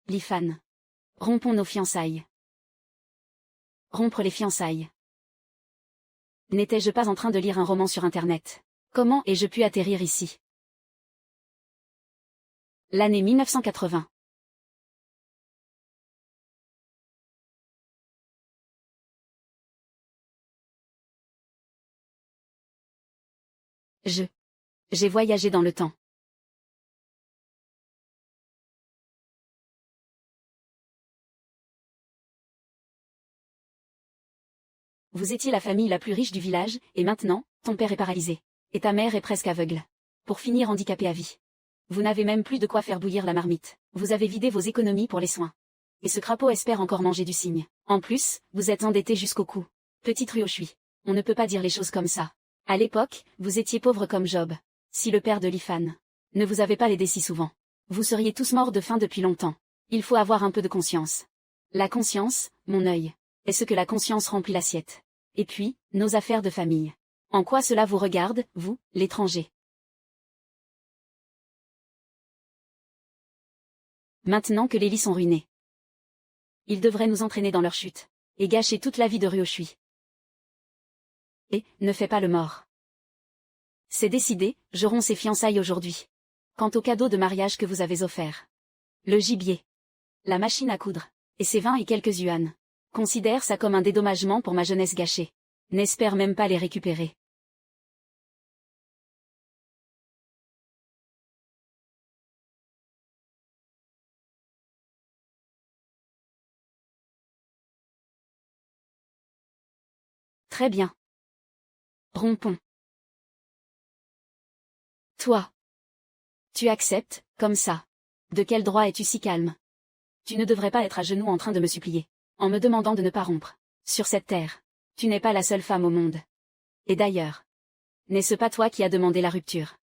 Lifan. Rompons nos fiançailles. Rompre les fiançailles. N'étais-je pas en train de lire un roman sur Internet? Comment ai-je pu atterrir ici? L'année 1980. J'ai voyagé dans le temps. Vous étiez la famille la plus riche du village, et maintenant, ton père est paralysé. Et ta mère est presque aveugle. Pour finir handicapée à vie. Vous n'avez même plus de quoi faire bouillir la marmite. Vous avez vidé vos économies pour les soins. Et ce crapaud espère encore manger du cygne. En plus, vous êtes endetté jusqu'au cou. Petite Ryoshui. On ne peut pas dire les choses comme ça. À l'époque, vous étiez pauvre comme Job. Si le père de Lifan ne vous avait pas aidé si souvent, vous seriez tous morts de faim depuis longtemps. Il faut avoir un peu de conscience. La conscience, mon œil, est ce que la conscience remplit l'assiette. Et puis, nos affaires de famille. En quoi cela vous regarde, vous, l'étranger? Maintenant que les lits sont ruinés. Ils devraient nous entraîner dans leur chute. Et gâcher toute la vie de Ryoshui. Et, ne fais pas le mort. C'est décidé, je romps ses fiançailles aujourd'hui. Quant au cadeau de mariage que vous avez offert. Le gibier. La machine à coudre. Et ses 20 et quelques yuans. Considère ça comme un dédommagement pour ma jeunesse gâchée. N'espère même pas les récupérer. Très bien. Rompons. Toi. Tu acceptes, comme ça. De quel droit es-tu si calme? Tu ne devrais pas être à genoux en train de me supplier. En me demandant de ne pas rompre. Sur cette terre. Tu n'es pas la seule femme au monde. Et d'ailleurs. N'est-ce pas toi qui as demandé la rupture?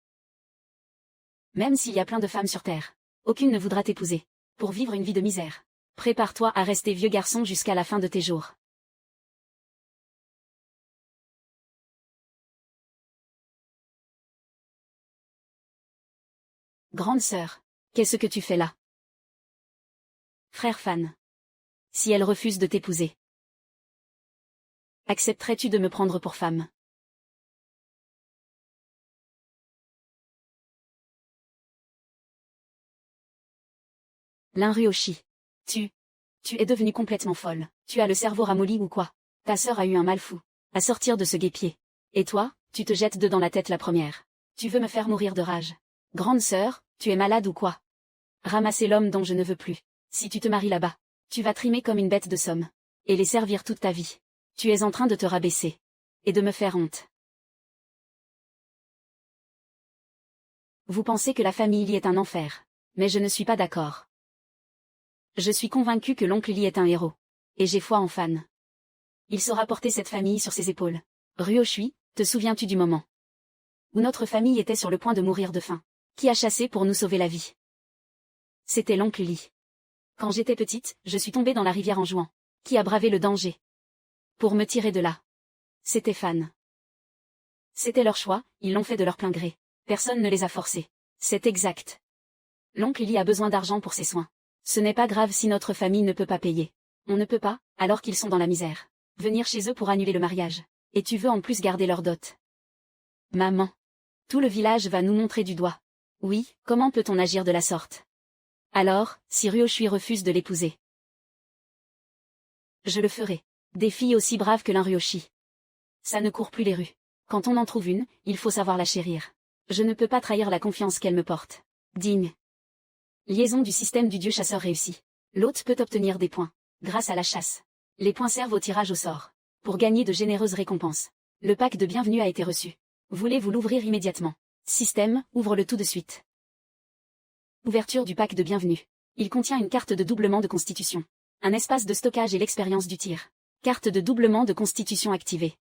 Même s'il y a plein de femmes sur terre. Aucune ne voudra t'épouser. Pour vivre une vie de misère. Prépare-toi à rester vieux garçon jusqu'à la fin de tes jours. Grande sœur. Qu'est-ce que tu fais là? Frère Fan. Si elle refuse de t'épouser. Accepterais-tu de me prendre pour femme? Lin Ryoshi. Tu es devenue complètement folle. Tu as le cerveau ramolli ou quoi? Ta sœur a eu un mal fou. À sortir de ce guêpier. Et toi, tu te jettes dedans la tête la première. Tu veux me faire mourir de rage. Grande sœur, tu es malade ou quoi? Ramasser l'homme dont je ne veux plus. Si tu te maries là-bas, tu vas trimer comme une bête de somme. Et les servir toute ta vie. Tu es en train de te rabaisser. Et de me faire honte. Vous pensez que la famille Lee est un enfer. Mais je ne suis pas d'accord. Je suis convaincu que l'oncle Lee est un héros. Et j'ai foi en Fan. Il saura porter cette famille sur ses épaules. Ryoshui, te souviens-tu du moment où notre famille était sur le point de mourir de faim? Qui a chassé pour nous sauver la vie? C'était l'oncle Lee. Quand j'étais petite, je suis tombée dans la rivière en jouant. Qui a bravé le danger pour me tirer de là? C'était Fan. C'était leur choix, ils l'ont fait de leur plein gré. Personne ne les a forcés. C'est exact. L'oncle Lee a besoin d'argent pour ses soins. Ce n'est pas grave si notre famille ne peut pas payer. On ne peut pas, alors qu'ils sont dans la misère, venir chez eux pour annuler le mariage. Et tu veux en plus garder leur dot. Maman. Tout le village va nous montrer du doigt. Oui, comment peut-on agir de la sorte? Alors, si Ryoshui refuse de l'épouser. Je le ferai. Des filles aussi braves que Lin Ryoshi. Ça ne court plus les rues. Quand on en trouve une, il faut savoir la chérir. Je ne peux pas trahir la confiance qu'elle me porte. Digne. Liaison du système du dieu chasseur réussi. L'hôte peut obtenir des points. Grâce à la chasse. Les points servent au tirage au sort. Pour gagner de généreuses récompenses. Le pack de bienvenue a été reçu. Voulez-vous l'ouvrir immédiatement? Système, ouvre-le tout de suite. Ouverture du pack de bienvenue. Il contient une carte de doublement de constitution. Un espace de stockage et l'expérience du tir. Carte de doublement de constitution activée.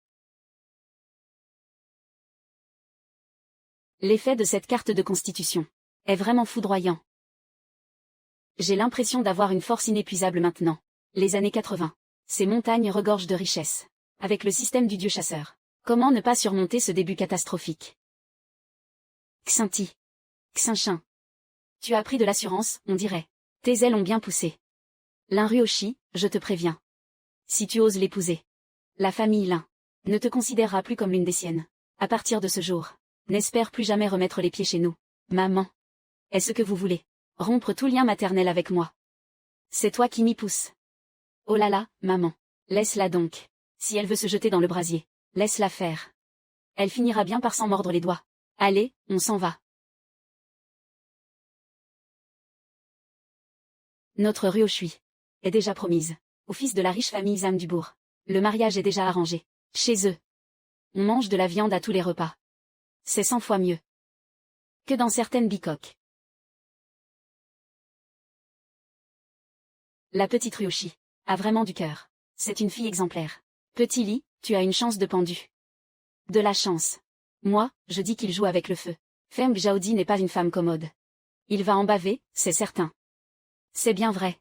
L'effet de cette carte de constitution est vraiment foudroyant. J'ai l'impression d'avoir une force inépuisable maintenant. Les années 80. Ces montagnes regorgent de richesses. Avec le système du dieu chasseur. Comment ne pas surmonter ce début catastrophique? Xinti. Xinchin. Tu as pris de l'assurance, on dirait. Tes ailes ont bien poussé. Lin Ryoshi, je te préviens. Si tu oses l'épouser, la famille Lin ne te considérera plus comme l'une des siennes. À partir de ce jour, n'espère plus jamais remettre les pieds chez nous. Maman. Est-ce que vous voulez rompre tout lien maternel avec moi? C'est toi qui m'y pousses. Oh là là, maman. Laisse-la donc. Si elle veut se jeter dans le brasier, laisse-la faire. Elle finira bien par s'en mordre les doigts. Allez, on s'en va. Notre Ryoshi est déjà promise au fils de la riche famille Zhang du bourg. Le mariage est déjà arrangé. Chez eux, on mange de la viande à tous les repas. C'est 100 fois mieux que dans certaines bicoques. La petite Ryoshi a vraiment du cœur. C'est une fille exemplaire. Petit Lee, tu as une chance de pendu. De la chance. Moi, je dis qu'il joue avec le feu. Feng Xiaodi n'est pas une femme commode. Il va en baver, c'est certain. C'est bien vrai.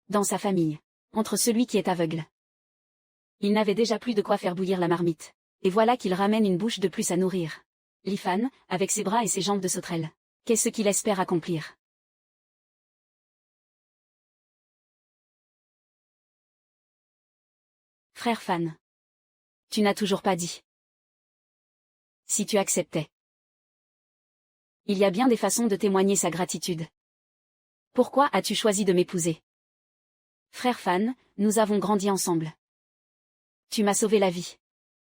Dans sa famille, entre celui qui est aveugle. Il n'avait déjà plus de quoi faire bouillir la marmite. Et voilà qu'il ramène une bouche de plus à nourrir. Li Fan, avec ses bras et ses jambes de sauterelle. Qu'est-ce qu'il espère accomplir? Frère Fan. Tu n'as toujours pas dit. Si tu acceptais. Il y a bien des façons de témoigner sa gratitude. Pourquoi as-tu choisi de m'épouser? Frère Fan, nous avons grandi ensemble. Tu m'as sauvé la vie.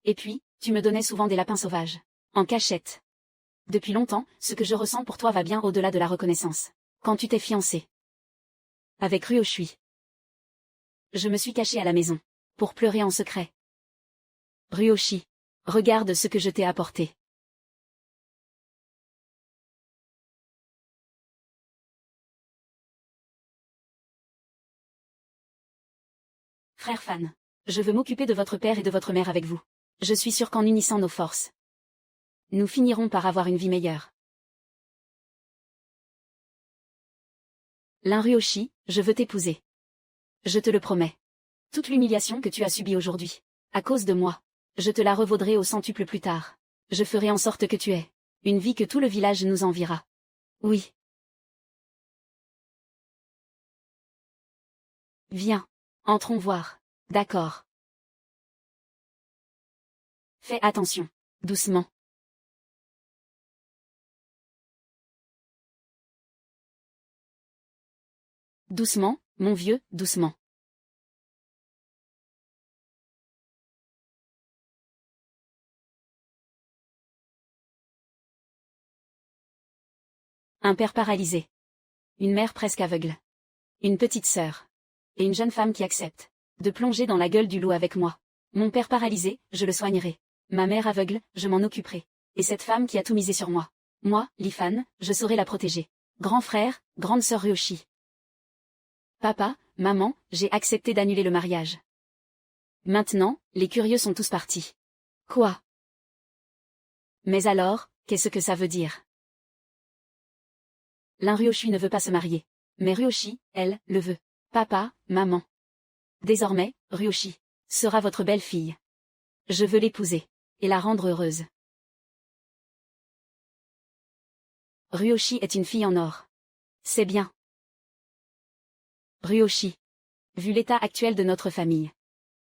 Et puis, tu me donnais souvent des lapins sauvages. En cachette. Depuis longtemps, ce que je ressens pour toi va bien au-delà de la reconnaissance. Quand tu t'es fiancé avec Ryoshi, je me suis cachée à la maison pour pleurer en secret. Ryoshi, regarde ce que je t'ai apporté. Frère Fan, je veux m'occuper de votre père et de votre mère avec vous. Je suis sûre qu'en unissant nos forces, nous finirons par avoir une vie meilleure. Lin Ryoshi, je veux t'épouser. Je te le promets. Toute l'humiliation que tu as subie aujourd'hui, à cause de moi, je te la revaudrai au centuple plus tard. Je ferai en sorte que tu aies une vie que tout le village nous enviera. Oui. Viens. Entrons voir. D'accord. Fais attention. Doucement. Doucement, mon vieux, doucement. Un père paralysé. Une mère presque aveugle. Une petite sœur. Et une jeune femme qui accepte de plonger dans la gueule du loup avec moi. Mon père paralysé, je le soignerai. Ma mère aveugle, je m'en occuperai. Et cette femme qui a tout misé sur moi. Moi, Li Fan, je saurai la protéger. Grand frère, grande sœur Ryoshi. Papa, maman, j'ai accepté d'annuler le mariage. Maintenant, les curieux sont tous partis. Quoi? Mais alors, qu'est-ce que ça veut dire? Lin Ryoshi ne veut pas se marier. Mais Ryoshi, elle, le veut. Papa, maman. Désormais, Ryoshi sera votre belle-fille. Je veux l'épouser et la rendre heureuse. Ryoshi est une fille en or. C'est bien. Ryoshi. Vu l'état actuel de notre famille.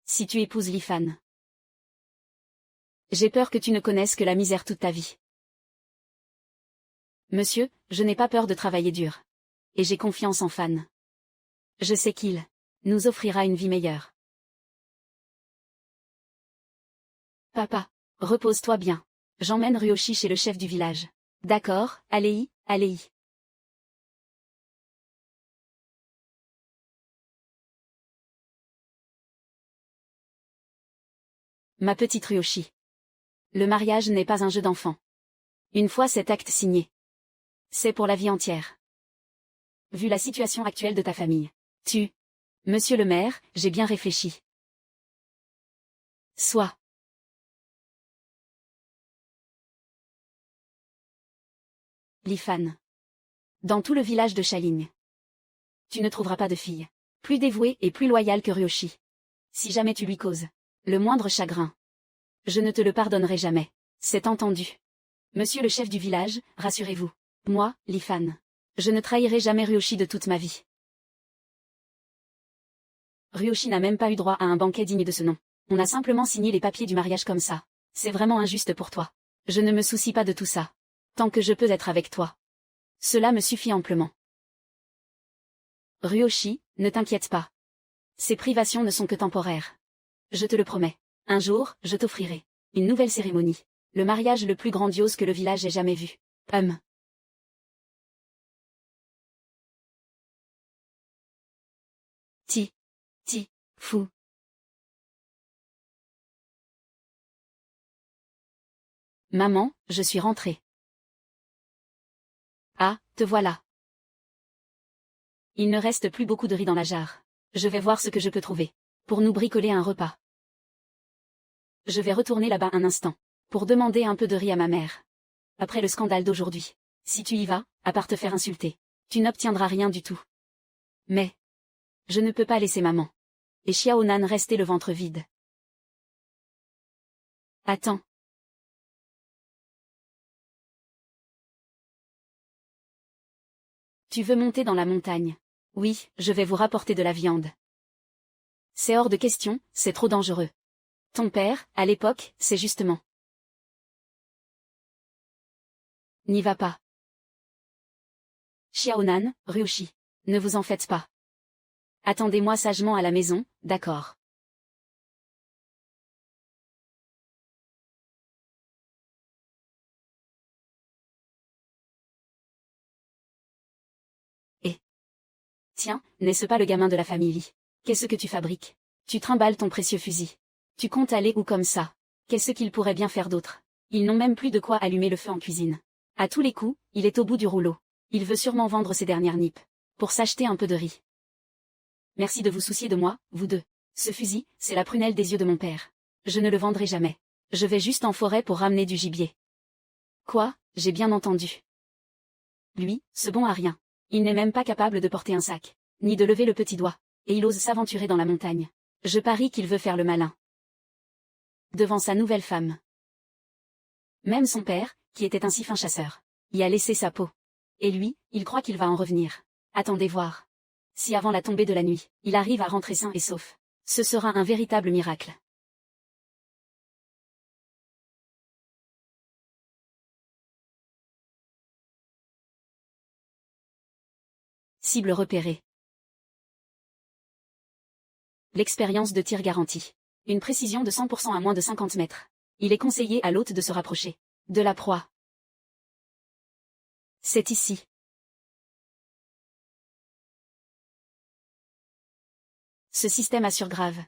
Si tu épouses Li Fan, j'ai peur que tu ne connaisses que la misère toute ta vie. Monsieur, je n'ai pas peur de travailler dur. Et j'ai confiance en Fan. Je sais qu'il nous offrira une vie meilleure. Papa, repose-toi bien. J'emmène Ryoshi chez le chef du village. D'accord, allez-y, allez-y. Ma petite Ryoshi. Le mariage n'est pas un jeu d'enfant. Une fois cet acte signé, c'est pour la vie entière. Vu la situation actuelle de ta famille. Monsieur le maire, j'ai bien réfléchi. Sois. Li Fan. Dans tout le village de Chaligne, tu ne trouveras pas de fille plus dévouée et plus loyale que Ryoshi. Si jamais tu lui causes le moindre chagrin, je ne te le pardonnerai jamais. C'est entendu. Monsieur le chef du village, rassurez-vous. Moi, Li Fan, Je ne trahirai jamais Ryoshi de toute ma vie. Ryoshi n'a même pas eu droit à un banquet digne de ce nom. On a simplement signé les papiers du mariage comme ça. C'est vraiment injuste pour toi. Je ne me soucie pas de tout ça. Tant que je peux être avec toi. Cela me suffit amplement. Ryoshi, ne t'inquiète pas. Ces privations ne sont que temporaires. Je te le promets. Un jour, je t'offrirai une nouvelle cérémonie. Le mariage le plus grandiose que le village ait jamais vu. Fou. Maman, je suis rentrée. Ah, te voilà. Il ne reste plus beaucoup de riz dans la jarre. Je vais voir ce que je peux trouver. Pour nous bricoler un repas. Je vais retourner là-bas un instant. Pour demander un peu de riz à ma mère. Après le scandale d'aujourd'hui. Si tu y vas, à part te faire insulter, tu n'obtiendras rien du tout. Mais je ne peux pas laisser maman et Xiaonan rester le ventre vide. Attends. Tu veux monter dans la montagne? Oui, je vais vous rapporter de la viande. C'est hors de question, c'est trop dangereux. Ton père, à l'époque, c'est justement. N'y va pas. Xiaonan, Ryoshi. Ne vous en faites pas. Attendez-moi sagement à la maison, d'accord. Tiens, n'est-ce pas le gamin de la famille? Qu'est-ce que tu fabriques? Tu trimbales ton précieux fusil. Tu comptes aller où comme ça? Qu'est-ce qu'il pourrait bien faire d'autre? Ils n'ont même plus de quoi allumer le feu en cuisine. À tous les coups, il est au bout du rouleau. Il veut sûrement vendre ses dernières nippes. Pour s'acheter un peu de riz. Merci de vous soucier de moi, vous deux. Ce fusil, c'est la prunelle des yeux de mon père. Je ne le vendrai jamais. Je vais juste en forêt pour ramener du gibier. Quoi? J'ai bien entendu. Lui, ce bon à rien. Il n'est même pas capable de porter un sac, ni de lever le petit doigt, et il ose s'aventurer dans la montagne. Je parie qu'il veut faire le malin. Devant sa nouvelle femme. Même son père, qui était un si fin chasseur, y a laissé sa peau. Et lui, il croit qu'il va en revenir. Attendez voir. Si avant la tombée de la nuit, il arrive à rentrer sain et sauf, ce sera un véritable miracle. Cible repérée. L'expérience de tir garantie. Une précision de 100% à moins de 50 mètres. Il est conseillé à l'hôte de se rapprocher de la proie. C'est ici. Ce système assure grave.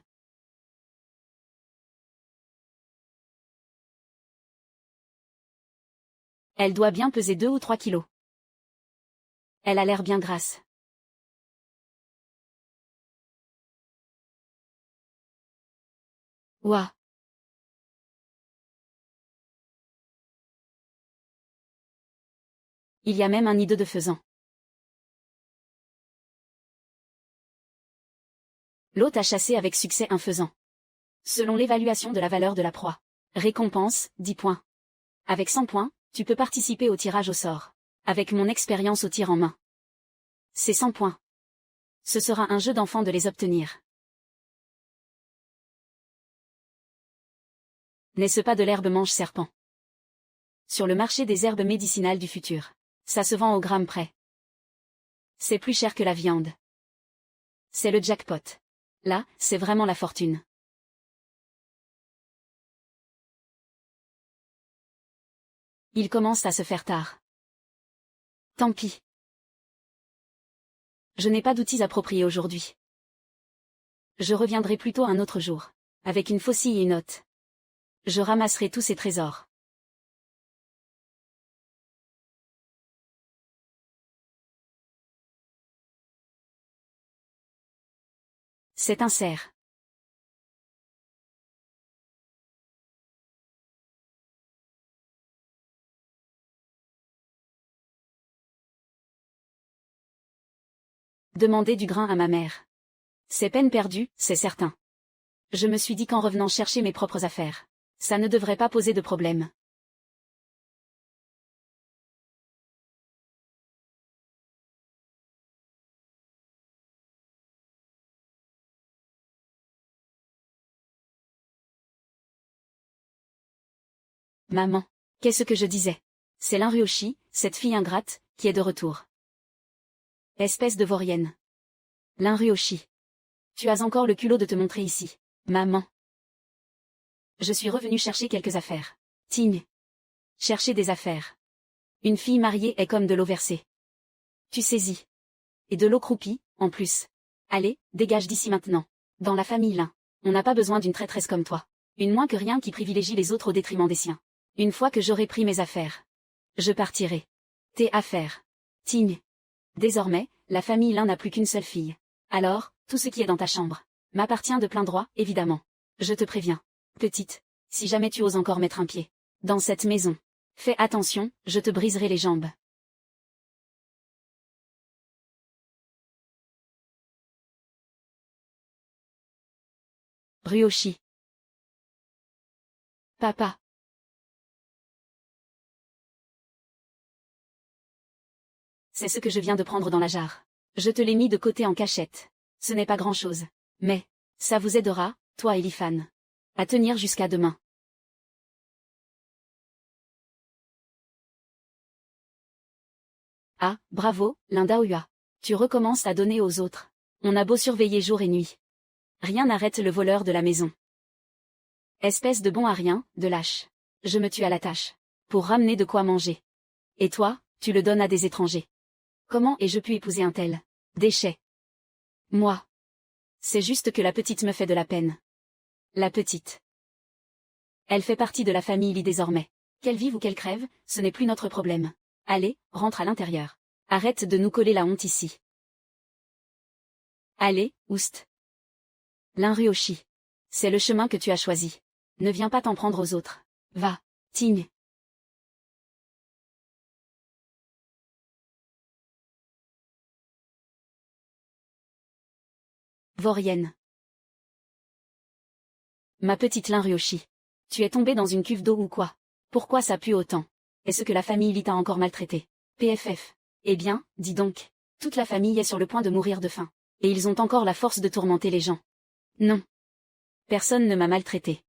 Elle doit bien peser 2 ou 3 kilos. Elle a l'air bien grasse. Ouah. Il y a même un nid de faisan. L'hôte a chassé avec succès un faisan. Selon l'évaluation de la valeur de la proie. Récompense, 10 points. Avec 100 points, tu peux participer au tirage au sort. Avec mon expérience au tir en main. C'est 100 points. Ce sera un jeu d'enfant de les obtenir. N'est-ce pas de l'herbe mange-serpent? Sur le marché des herbes médicinales du futur. Ça se vend au gramme près. C'est plus cher que la viande. C'est le jackpot. Là, c'est vraiment la fortune. Il commence à se faire tard. Tant pis. Je n'ai pas d'outils appropriés aujourd'hui. Je reviendrai plutôt un autre jour. Avec une faucille et une hotte. Je ramasserai tous ces trésors. C'est un cerf. Demander du grain à ma mère. C'est peine perdue, c'est certain. Je me suis dit qu'en revenant chercher mes propres affaires, ça ne devrait pas poser de problème. Maman. Qu'est-ce que je disais? C'est l'Inryoshi, cette fille ingrate, qui est de retour. Espèce de vaurienne. L'Inryoshi. Tu as encore le culot de te montrer ici. Maman. Je suis revenue chercher quelques affaires. Tigne. Chercher des affaires. Une fille mariée est comme de l'eau versée. Tu saisis. Et de l'eau croupie, en plus. Allez, dégage d'ici maintenant. Dans la famille Lin, on n'a pas besoin d'une traîtresse comme toi. Une moins que rien qui privilégie les autres au détriment des siens. Une fois que j'aurai pris mes affaires, je partirai. Tes affaires. Tigne. Désormais, la famille Lin n'a plus qu'une seule fille. Alors, tout ce qui est dans ta chambre m'appartient de plein droit, évidemment. Je te préviens. Petite, si jamais tu oses encore mettre un pied dans cette maison, fais attention, je te briserai les jambes. Ryoshi. Papa. C'est ce que je viens de prendre dans la jarre. Je te l'ai mis de côté en cachette. Ce n'est pas grand-chose. Mais, ça vous aidera, toi et Lifan, à tenir jusqu'à demain. Ah, bravo, Linda. Tu recommences à donner aux autres. On a beau surveiller jour et nuit. Rien n'arrête le voleur de la maison. Espèce de bon à rien, de lâche. Je me tue à la tâche. Pour ramener de quoi manger. Et toi, tu le donnes à des étrangers. Comment ai-je pu épouser un tel déchet? Moi. C'est juste que la petite me fait de la peine. La petite. Elle fait partie de la famille Lee désormais. Qu'elle vive ou qu'elle crève, ce n'est plus notre problème. Allez, rentre à l'intérieur. Arrête de nous coller la honte ici. Allez, oust. L'Inryoshi. C'est le chemin que tu as choisi. Ne viens pas t'en prendre aux autres. Va, Tigne. Vaurienne. Ma petite L'Inryoshi. Tu es tombée dans une cuve d'eau ou quoi? Pourquoi ça pue autant? Est-ce que la famille Lee t'a encore maltraité? PFF. Eh bien, dis donc. Toute la famille est sur le point de mourir de faim. Et ils ont encore la force de tourmenter les gens. Non. Personne ne m'a maltraité.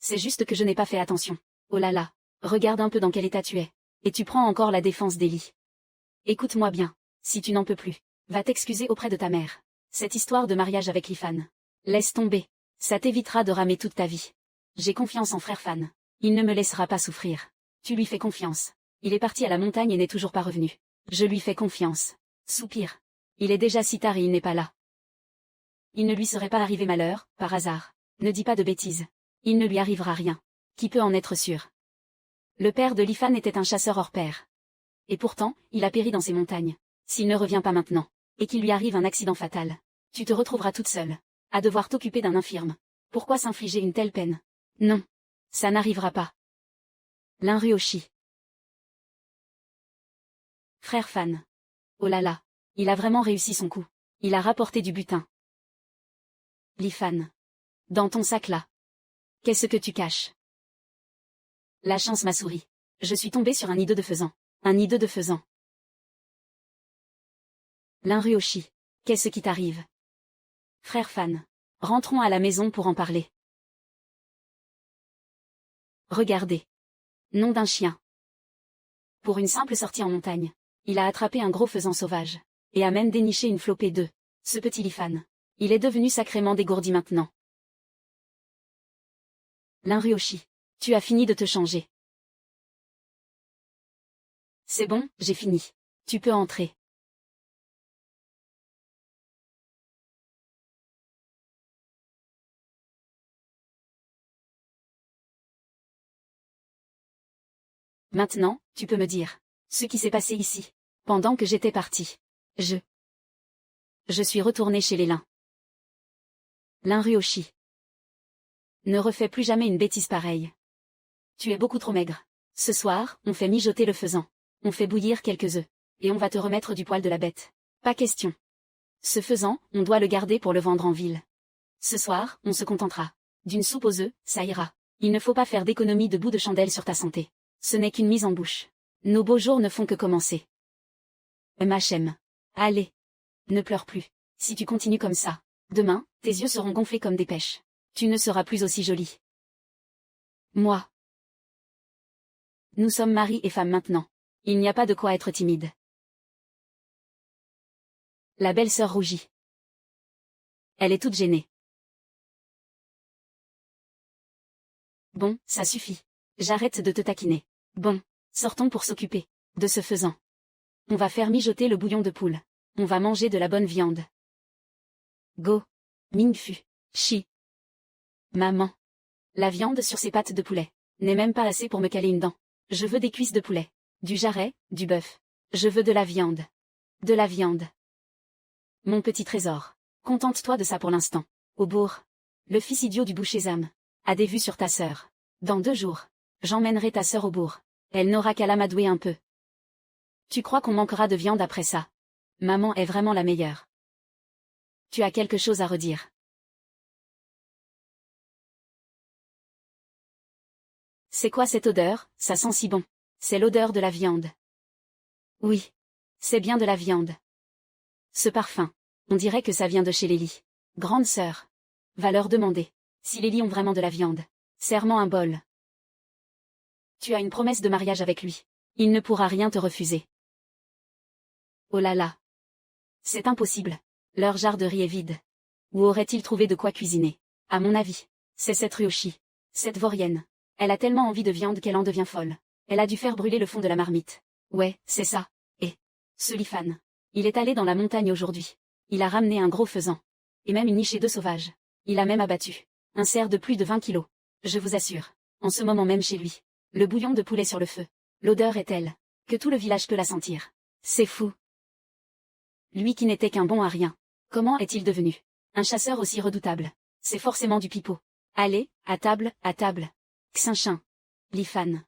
C'est juste que je n'ai pas fait attention. Oh là là. Regarde un peu dans quel état tu es. Et tu prends encore la défense d'Ellie. Écoute-moi bien. Si tu n'en peux plus, va t'excuser auprès de ta mère. Cette histoire de mariage avec Lifan. Laisse tomber. Ça t'évitera de ramer toute ta vie. J'ai confiance en frère Fan. Il ne me laissera pas souffrir. Tu lui fais confiance. Il est parti à la montagne et n'est toujours pas revenu. Je lui fais confiance. Soupir. Il est déjà si tard et il n'est pas là. Il ne lui serait pas arrivé malheur, par hasard. Ne dis pas de bêtises. Il ne lui arrivera rien. Qui peut en être sûr? Le père de Lifan était un chasseur hors pair. Et pourtant, il a péri dans ces montagnes. S'il ne revient pas maintenant, et qu'il lui arrive un accident fatal, tu te retrouveras toute seule, à devoir t'occuper d'un infirme. Pourquoi s'infliger une telle peine? Non. Ça n'arrivera pas. L'Inryoshi. Frère Fan. Oh là là. Il a vraiment réussi son coup. Il a rapporté du butin. Lifan. Dans ton sac là. Qu'est-ce que tu caches? La chance m'a souri. Je suis tombée sur un nid de faisan. Un nid de faisan. L'Inryoshi. Qu'est-ce qui t'arrive? Frère Fan. Rentrons à la maison pour en parler. Regardez. Nom d'un chien. Pour une simple sortie en montagne, il a attrapé un gros faisan sauvage, et a même déniché une flopée d'œufs. Ce petit Lifan. Il est devenu sacrément dégourdi maintenant. L'Inryoshi. Tu as fini de te changer. C'est bon, j'ai fini. Tu peux entrer. Maintenant, tu peux me dire ce qui s'est passé ici, pendant que j'étais parti. Je suis retourné chez les Lin. L'Inryoshi. Ne refais plus jamais une bêtise pareille. Tu es beaucoup trop maigre. Ce soir, on fait mijoter le faisan. On fait bouillir quelques œufs. Et on va te remettre du poil de la bête. Pas question. Ce faisan, on doit le garder pour le vendre en ville. Ce soir, on se contentera d'une soupe aux œufs, ça ira. Il ne faut pas faire d'économie de bout de chandelle sur ta santé. Ce n'est qu'une mise en bouche. Nos beaux jours ne font que commencer. MHM. Allez. Ne pleure plus. Si tu continues comme ça, demain, tes yeux seront gonflés comme des pêches. Tu ne seras plus aussi jolie. Moi. Nous sommes mari et femme maintenant. Il n'y a pas de quoi être timide. La belle-sœur rougit. Elle est toute gênée. Bon, ça suffit. J'arrête de te taquiner. Bon, sortons pour s'occuper. De ce faisant. On va faire mijoter le bouillon de poule. On va manger de la bonne viande. Go. Ming-fu. Chi. Maman. La viande sur ces pattes de poulet n'est même pas assez pour me caler une dent. Je veux des cuisses de poulet. Du jarret, du bœuf. Je veux de la viande. De la viande. Mon petit trésor. Contente-toi de ça pour l'instant. Au bourg. Le fils idiot du boucher Zam a des vues sur ta sœur. Dans 2 jours. J'emmènerai ta sœur au bourg. Elle n'aura qu'à l'amadouer un peu. Tu crois qu'on manquera de viande après ça? Maman est vraiment la meilleure. Tu as quelque chose à redire. C'est quoi cette odeur? Ça sent si bon. C'est l'odeur de la viande. Oui. C'est bien de la viande. Ce parfum. On dirait que ça vient de chez Lélie. Grande sœur. Va leur demander. Si Lélie ont vraiment de la viande. Serre-moi un bol. Tu as une promesse de mariage avec lui. Il ne pourra rien te refuser. Oh là là. C'est impossible. Leur jarderie est vide. Où aurait-il trouvé de quoi cuisiner? À mon avis, c'est cette Ryoshi. Cette vaurienne. Elle a tellement envie de viande qu'elle en devient folle. Elle a dû faire brûler le fond de la marmite. Ouais, c'est ça. Et ce Lifan. Il est allé dans la montagne aujourd'hui. Il a ramené un gros faisan. Et même une nichée de sauvage. Il a même abattu un cerf de plus de 20 kilos. Je vous assure, en ce moment même chez lui, le bouillon de poulet sur le feu. L'odeur est telle que tout le village peut la sentir. C'est fou. Lui qui n'était qu'un bon à rien. Comment est-il devenu un chasseur aussi redoutable? C'est forcément du pipeau. Allez, à table, à table. Xinchin. Lifan.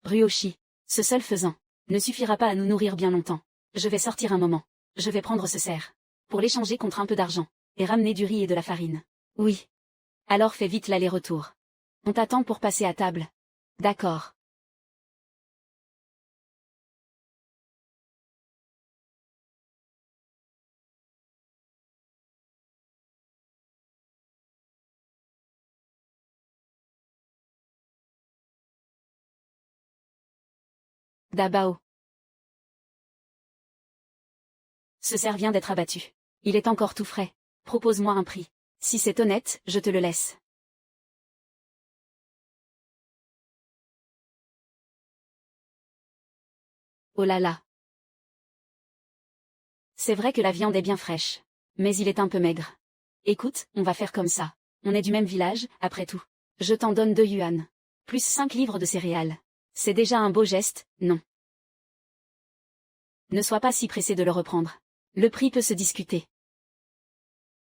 Ryoshi. Ce seul faisan ne suffira pas à nous nourrir bien longtemps. Je vais sortir un moment. Je vais prendre ce cerf. Pour l'échanger contre un peu d'argent. Et ramener du riz et de la farine. Oui. Alors fais vite l'aller-retour. On t'attend pour passer à table. D'accord. Dabao. Ce cerf vient d'être abattu. Il est encore tout frais. Propose-moi un prix. Si c'est honnête, je te le laisse. Oh là là. C'est vrai que la viande est bien fraîche. Mais il est un peu maigre. Écoute, on va faire comme ça. On est du même village, après tout. Je t'en donne 2 yuan. Plus 5 livres de céréales. C'est déjà un beau geste, non? Ne sois pas si pressé de le reprendre. Le prix peut se discuter.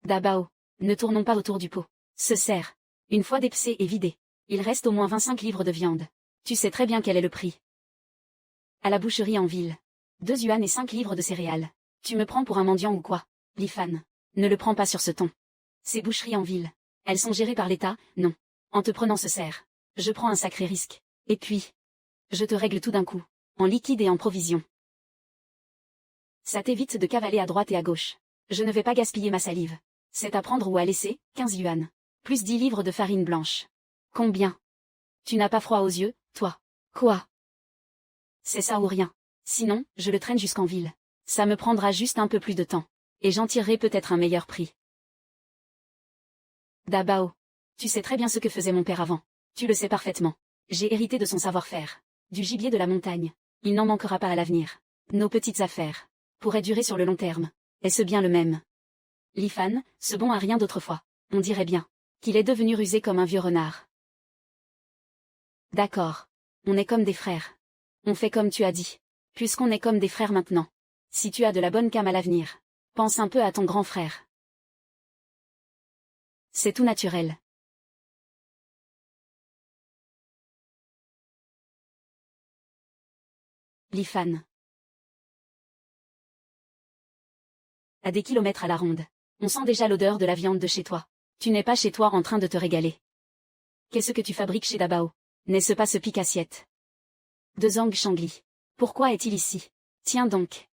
Dabao. Ne tournons pas autour du pot. Ce cerf. Une fois dépecé et vidé. Il reste au moins 25 livres de viande. Tu sais très bien quel est le prix. À la boucherie en ville. 2 yuan et 5 livres de céréales. Tu me prends pour un mendiant ou quoi? Lifan. Ne le prends pas sur ce ton. Ces boucheries en ville. Elles sont gérées par l'État, non. En te prenant ce cerf. Je prends un sacré risque. Et puis. Je te règle tout d'un coup. En liquide et en provision. Ça t'évite de cavaler à droite et à gauche. Je ne vais pas gaspiller ma salive. C'est à prendre ou à laisser, 15 yuan. Plus 10 livres de farine blanche. Combien? Tu n'as pas froid aux yeux, toi? Quoi? C'est ça ou rien. Sinon, je le traîne jusqu'en ville. Ça me prendra juste un peu plus de temps. Et j'en tirerai peut-être un meilleur prix. Dabao. Tu sais très bien ce que faisait mon père avant. Tu le sais parfaitement. J'ai hérité de son savoir-faire. Du gibier de la montagne. Il n'en manquera pas à l'avenir. Nos petites affaires pourraient durer sur le long terme. Est-ce bien le même? Lifan, ce bon à rien d'autrefois. On dirait bien qu'il est devenu rusé comme un vieux renard. D'accord. On est comme des frères. On fait comme tu as dit. Puisqu'on est comme des frères maintenant. Si tu as de la bonne came à l'avenir, pense un peu à ton grand frère. C'est tout naturel. Lifan. À des kilomètres à la ronde. On sent déjà l'odeur de la viande de chez toi. Tu n'es pas chez toi en train de te régaler. Qu'est-ce que tu fabriques chez Dabao? N'est-ce pas ce pique-assiette de Zhang Shangli? Pourquoi est-il ici? Tiens donc.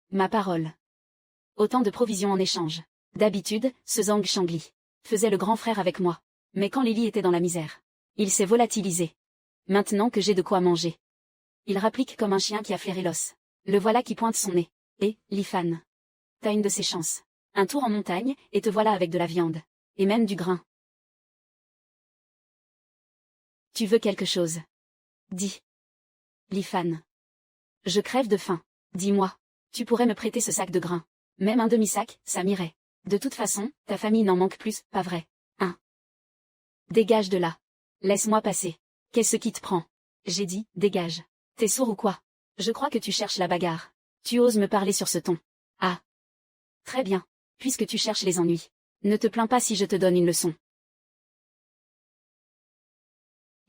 Ma parole. Autant de provisions en échange. D'habitude, ce Zhang Shangli faisait le grand frère avec moi. Mais quand Lily était dans la misère, il s'est volatilisé. Maintenant que j'ai de quoi manger. Il rapplique comme un chien qui a flairé l'os. Le voilà qui pointe son nez. Et, Lifan. T'as une de ces chances. Un tour en montagne, et te voilà avec de la viande. Et même du grain. Tu veux quelque chose? Dis. Lifan. Je crève de faim. Dis-moi. Tu pourrais me prêter ce sac de grains. Même un demi-sac, ça m'irait. De toute façon, ta famille n'en manque plus, pas vrai? Hein? Dégage de là. Laisse-moi passer. Qu'est-ce qui te prend? J'ai dit, dégage. T'es sourd ou quoi? Je crois que tu cherches la bagarre. Tu oses me parler sur ce ton. Ah. Très bien. Puisque tu cherches les ennuis. Ne te plains pas si je te donne une leçon.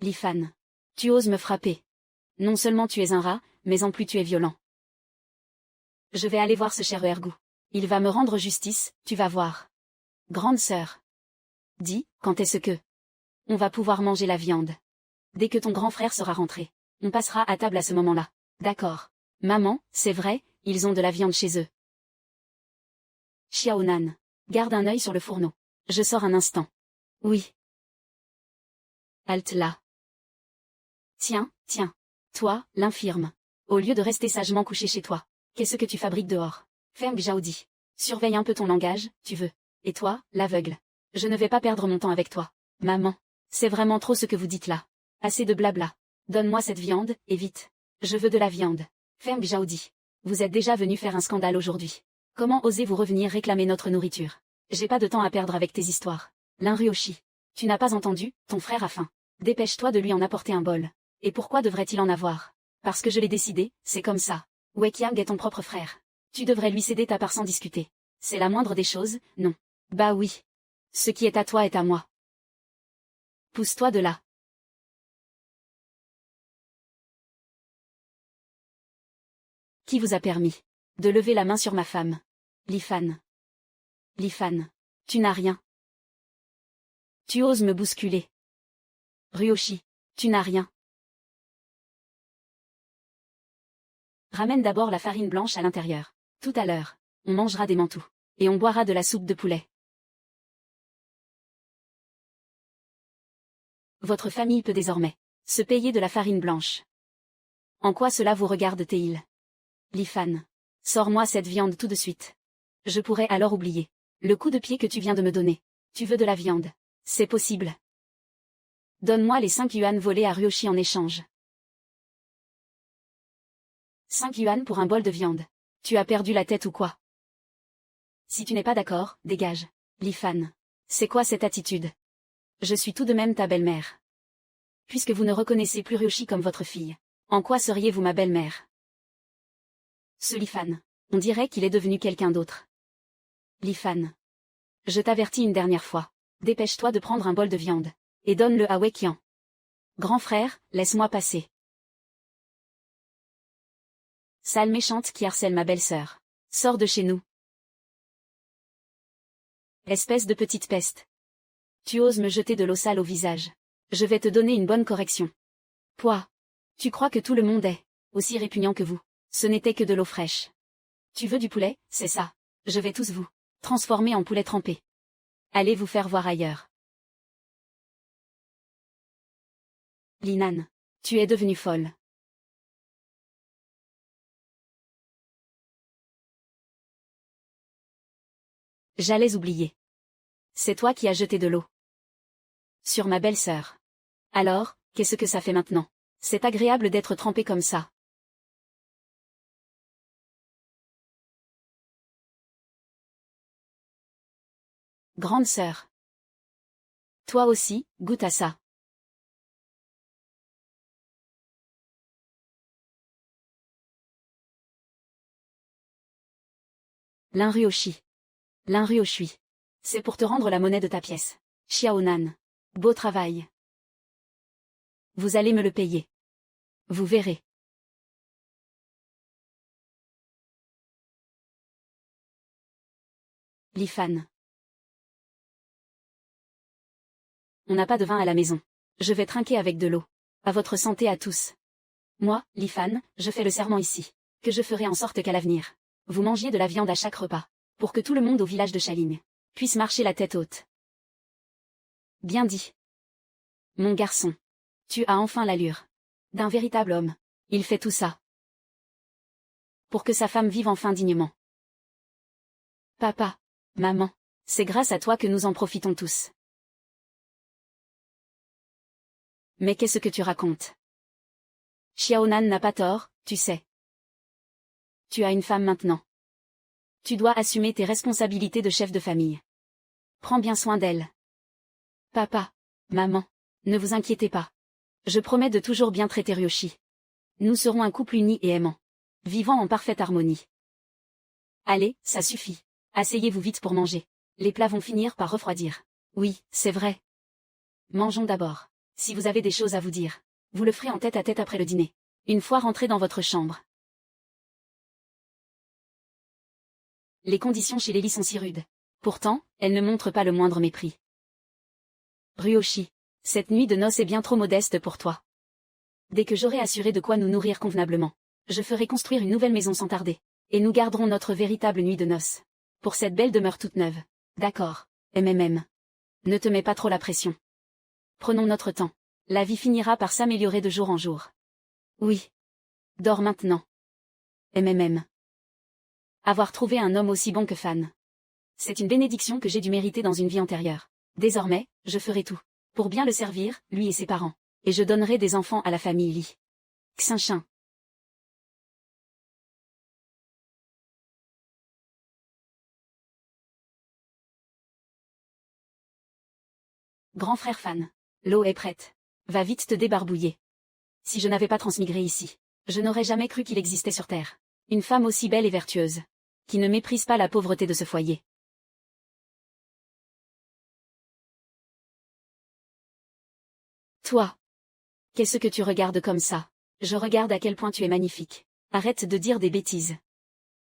Lifan. Tu oses me frapper. Non seulement tu es un rat, mais en plus tu es violent. Je vais aller voir ce cher Ergou. Il va me rendre justice, tu vas voir. Grande sœur. Dis, quand est-ce que on va pouvoir manger la viande? Dès que ton grand frère sera rentré. On passera à table à ce moment-là. D'accord. Maman, c'est vrai, ils ont de la viande chez eux. Xiaonan. Garde un œil sur le fourneau. Je sors un instant. Oui. Halte là. Tiens, tiens. Toi, l'infirme. Au lieu de rester sagement couché chez toi, qu'est-ce que tu fabriques dehors? Feng Zhaodi. Surveille un peu ton langage, tu veux. Et toi, l'aveugle. Je ne vais pas perdre mon temps avec toi. Maman. C'est vraiment trop ce que vous dites là. Assez de blabla. Donne-moi cette viande, et vite. Je veux de la viande. Feng Zhaodi. Vous êtes déjà venu faire un scandale aujourd'hui. Comment osez-vous revenir réclamer notre nourriture? J'ai pas de temps à perdre avec tes histoires. Lin Ryoshi. Tu n'as pas entendu, ton frère a faim. Dépêche-toi de lui en apporter un bol. Et pourquoi devrait-il en avoir? Parce que je l'ai décidé, c'est comme ça. Weiqiang est ton propre frère. Tu devrais lui céder ta part sans discuter. C'est la moindre des choses, non? Bah oui. Ce qui est à toi est à moi. Pousse-toi de là. Qui vous a permis de lever la main sur ma femme? Lifan. Lifan. Tu n'as rien. Tu oses me bousculer. Ryoshi. Tu n'as rien. Ramène d'abord la farine blanche à l'intérieur. Tout à l'heure, on mangera des mantous. Et on boira de la soupe de poulet. Votre famille peut désormais se payer de la farine blanche. En quoi cela vous regarde-t-il? Lifan. Sors-moi cette viande tout de suite. Je pourrais alors oublier le coup de pied que tu viens de me donner. Tu veux de la viande? C'est possible. Donne-moi les 5 yuan volés à Ryoshi en échange. 5 yuan pour un bol de viande. Tu as perdu la tête ou quoi? Si tu n'es pas d'accord, dégage. Lifan. C'est quoi cette attitude? Je suis tout de même ta belle-mère. Puisque vous ne reconnaissez plus Ryoshi comme votre fille, en quoi seriez-vous ma belle-mère? Ce Lifan. On dirait qu'il est devenu quelqu'un d'autre. Lifan. Je t'avertis une dernière fois. Dépêche-toi de prendre un bol de viande. Et donne-le à Weiqiang. Grand frère, laisse-moi passer. Sale méchante qui harcèle ma belle-sœur. Sors de chez nous. Espèce de petite peste. Tu oses me jeter de l'eau sale au visage. Je vais te donner une bonne correction. Pouah. Tu crois que tout le monde est aussi répugnant que vous? Ce n'était que de l'eau fraîche. Tu veux du poulet, c'est ça? Je vais tous vous transformer en poulet trempé. Allez vous faire voir ailleurs. Linan. Tu es devenue folle. J'allais oublier. C'est toi qui as jeté de l'eau sur ma belle-sœur. Alors, qu'est-ce que ça fait maintenant? C'est agréable d'être trempé comme ça. Grande sœur. Toi aussi, goûte à ça. Lin Ryoshi. Lin Ryoshi. C'est pour te rendre la monnaie de ta pièce. Xiaonan. Beau travail. Vous allez me le payer. Vous verrez. Lifan. On n'a pas de vin à la maison. Je vais trinquer avec de l'eau. À votre santé à tous. Moi, Lifan, je fais le serment ici, que je ferai en sorte qu'à l'avenir, vous mangiez de la viande à chaque repas, pour que tout le monde au village de Chaligne puisse marcher la tête haute. Bien dit. Mon garçon. Tu as enfin l'allure d'un véritable homme. Il fait tout ça pour que sa femme vive enfin dignement. Papa, maman, c'est grâce à toi que nous en profitons tous. Mais qu'est-ce que tu racontes? Xiaonan n'a pas tort, tu sais. Tu as une femme maintenant. Tu dois assumer tes responsabilités de chef de famille. Prends bien soin d'elle. Papa, maman, ne vous inquiétez pas. Je promets de toujours bien traiter Ryoshi. Nous serons un couple uni et aimant, vivant en parfaite harmonie. Allez, ça suffit. Asseyez-vous vite pour manger. Les plats vont finir par refroidir. Oui, c'est vrai. Mangeons d'abord. Si vous avez des choses à vous dire, vous le ferez en tête-à-tête après le dîner. Une fois rentré dans votre chambre. Les conditions chez Lily sont si rudes. Pourtant, elle ne montre pas le moindre mépris. Ryoshi, cette nuit de noces est bien trop modeste pour toi. Dès que j'aurai assuré de quoi nous nourrir convenablement, je ferai construire une nouvelle maison sans tarder. Et nous garderons notre véritable nuit de noces. Pour cette belle demeure toute neuve. D'accord. MMM. Ne te mets pas trop la pression. Prenons notre temps. La vie finira par s'améliorer de jour en jour. Oui. Dors maintenant. MMM. Avoir trouvé un homme aussi bon que Fan. C'est une bénédiction que j'ai dû mériter dans une vie antérieure. Désormais, je ferai tout pour bien le servir, lui et ses parents. Et je donnerai des enfants à la famille Lee. Xinchin. Grand frère Fan. L'eau est prête. Va vite te débarbouiller. Si je n'avais pas transmigré ici, je n'aurais jamais cru qu'il existait sur Terre une femme aussi belle et vertueuse, qui ne méprise pas la pauvreté de ce foyer. Toi. Qu'est-ce que tu regardes comme ça? Je regarde à quel point tu es magnifique. Arrête de dire des bêtises.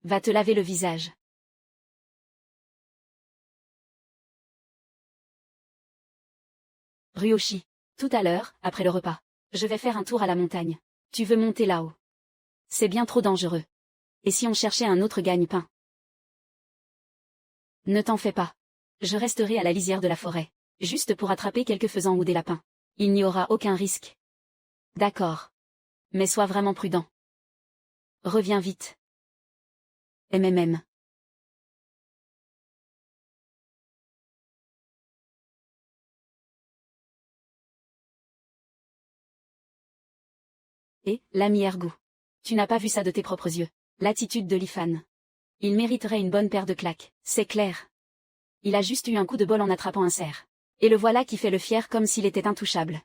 Va te laver le visage. Ryoshi. Tout à l'heure, après le repas, je vais faire un tour à la montagne. Tu veux monter là-haut? C'est bien trop dangereux. Et si on cherchait un autre gagne-pain? Ne t'en fais pas. Je resterai à la lisière de la forêt, juste pour attraper quelques faisans ou des lapins. Il n'y aura aucun risque. D'accord. Mais sois vraiment prudent. Reviens vite. MMM. Et, l'ami Ergo. Tu n'as pas vu ça de tes propres yeux. L'attitude de Lifan. Il mériterait une bonne paire de claques, c'est clair. Il a juste eu un coup de bol en attrapant un cerf. Et le voilà qui fait le fier comme s'il était intouchable.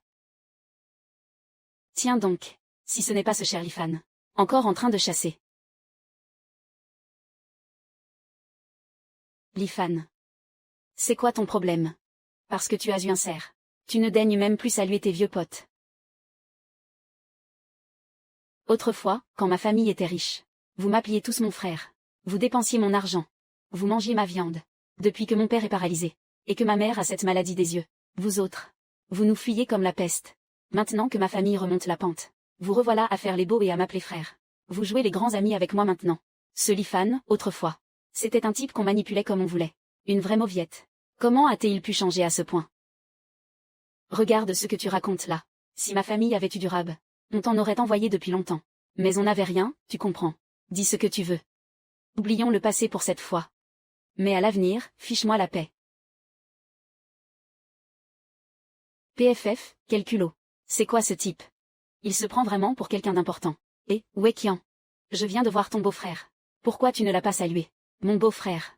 Tiens donc, si ce n'est pas ce cher Lifan. Encore en train de chasser. Lifan. C'est quoi ton problème? Parce que tu as eu un cerf. Tu ne daignes même plus saluer tes vieux potes. Autrefois, quand ma famille était riche, vous m'appeliez tous mon frère. Vous dépensiez mon argent. Vous mangiez ma viande. Depuis que mon père est paralysé, et que ma mère a cette maladie des yeux, vous autres, vous nous fuyez comme la peste. Maintenant que ma famille remonte la pente, vous revoilà à faire les beaux et à m'appeler frère. Vous jouez les grands amis avec moi maintenant. Ce Lifan, autrefois, c'était un type qu'on manipulait comme on voulait. Une vraie mauviette. Comment a-t-il pu changer à ce point? Regarde ce que tu racontes là. Si ma famille avait eu du rab, on t'en aurait envoyé depuis longtemps. Mais on n'avait rien, tu comprends. Dis ce que tu veux. Oublions le passé pour cette fois. Mais à l'avenir, fiche-moi la paix. PFF, quel culot. C'est quoi ce type? Il se prend vraiment pour quelqu'un d'important. Et, Wekian. Je viens de voir ton beau-frère. Pourquoi tu ne l'as pas salué? Mon beau-frère.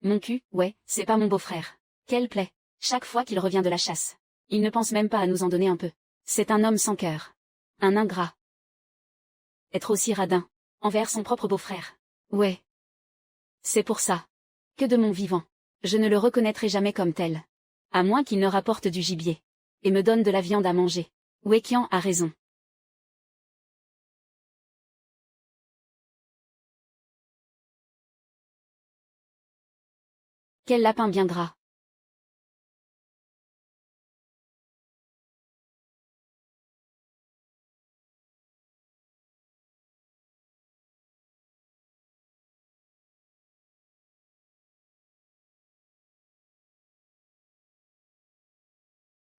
Mon cul, ouais, c'est pas mon beau-frère. Quelle plaie. Chaque fois qu'il revient de la chasse, il ne pense même pas à nous en donner un peu. C'est un homme sans cœur. Un ingrat. Être aussi radin. Envers son propre beau-frère. Ouais. C'est pour ça. Que de mon vivant. Je ne le reconnaîtrai jamais comme tel. À moins qu'il ne rapporte du gibier. Et me donne de la viande à manger. Wekian a raison. Quel lapin bien gras.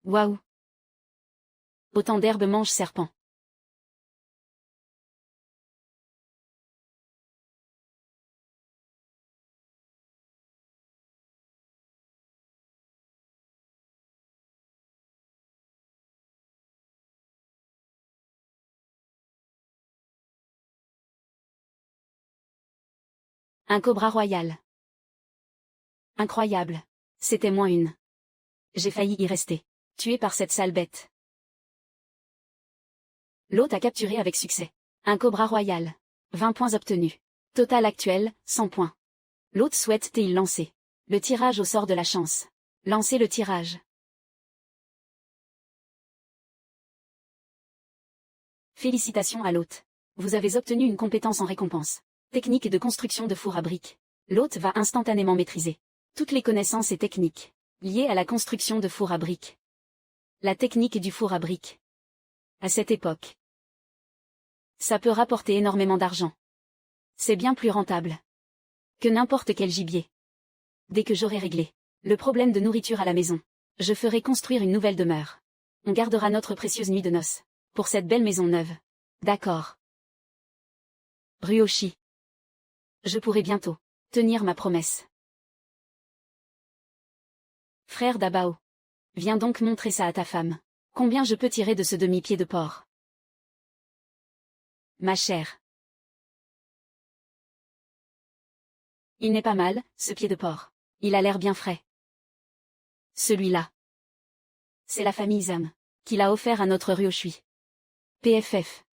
Waouh! Autant d'herbes mange serpent. Un cobra royal. Incroyable. C'était moins une. J'ai failli y rester. Tué par cette sale bête. L'hôte a capturé avec succès. Un cobra royal. 20 points obtenus. Total actuel, 100 points. L'hôte souhaite-t-il lancer le tirage au sort de la chance. Lancez le tirage. Félicitations à l'hôte. Vous avez obtenu une compétence en récompense. Technique de construction de four à briques. L'hôte va instantanément maîtriser toutes les connaissances et techniques liées à la construction de four à briques. La technique du four à briques. À cette époque, ça peut rapporter énormément d'argent. C'est bien plus rentable que n'importe quel gibier. Dès que j'aurai réglé le problème de nourriture à la maison, je ferai construire une nouvelle demeure. On gardera notre précieuse nuit de noces pour cette belle maison neuve. D'accord. Ryoshi. Je pourrai bientôt tenir ma promesse. Frère d'Abao. Viens donc montrer ça à ta femme. Combien je peux tirer de ce demi-pied de porc? Ma chère. Il n'est pas mal, ce pied de porc. Il a l'air bien frais. Celui-là. C'est la famille Zam qui l'a offert à notre Ryoshi. PFF.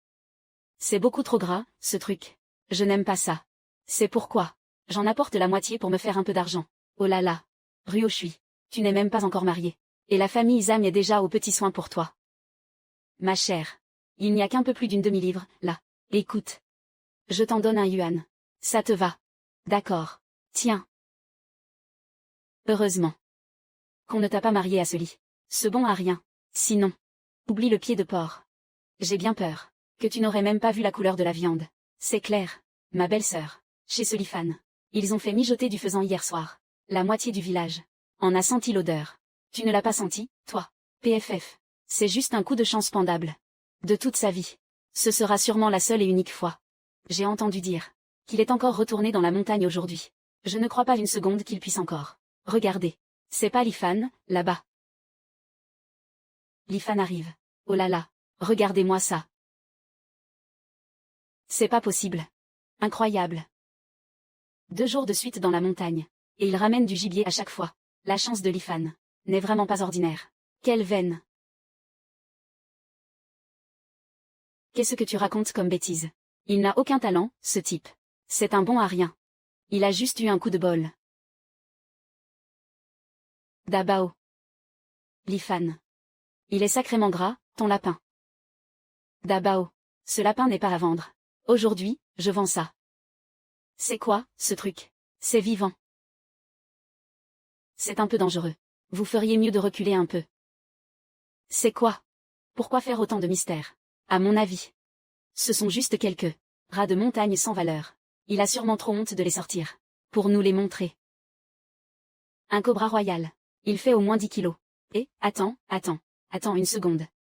C'est beaucoup trop gras, ce truc. Je n'aime pas ça. C'est pourquoi j'en apporte la moitié pour me faire un peu d'argent. Oh là là. Ryoshi, tu n'es même pas encore marié. Et la famille Zam est déjà aux petits soins pour toi. Ma chère. Il n'y a qu'un peu plus d'une demi-livre, là. Écoute. Je t'en donne un yuan. Ça te va? D'accord. Tiens. Heureusement qu'on ne t'a pas marié à ce lit. Ce bon à rien. Sinon, oublie le pied de porc. J'ai bien peur que tu n'aurais même pas vu la couleur de la viande. C'est clair, ma belle-sœur. Chez Solifan, ils ont fait mijoter du faisan hier soir. La moitié du village en a senti l'odeur. Tu ne l'as pas senti, toi? PFF. C'est juste un coup de chance pendable. De toute sa vie. Ce sera sûrement la seule et unique fois. J'ai entendu dire qu'il est encore retourné dans la montagne aujourd'hui. Je ne crois pas une seconde qu'il puisse encore. Regardez. C'est pas Lifan, là-bas. Lifan arrive. Oh là là. Regardez-moi ça. C'est pas possible. Incroyable. 2 jours de suite dans la montagne. Et il ramène du gibier à chaque fois. La chance de Lifan n'est vraiment pas ordinaire. Quelle veine. Qu'est-ce que tu racontes comme bêtise? Il n'a aucun talent, ce type. C'est un bon à rien. Il a juste eu un coup de bol. D'Abao. Lifan. Il est sacrément gras, ton lapin. D'Abao. Ce lapin n'est pas à vendre. Aujourd'hui, je vends ça. C'est quoi, ce truc? C'est vivant. C'est un peu dangereux. Vous feriez mieux de reculer un peu. C'est quoi? Pourquoi faire autant de mystère? À mon avis, ce sont juste quelques rats de montagne sans valeur. Il a sûrement trop honte de les sortir pour nous les montrer. Un cobra royal. Il fait au moins 10 kilos. Et, attends une seconde.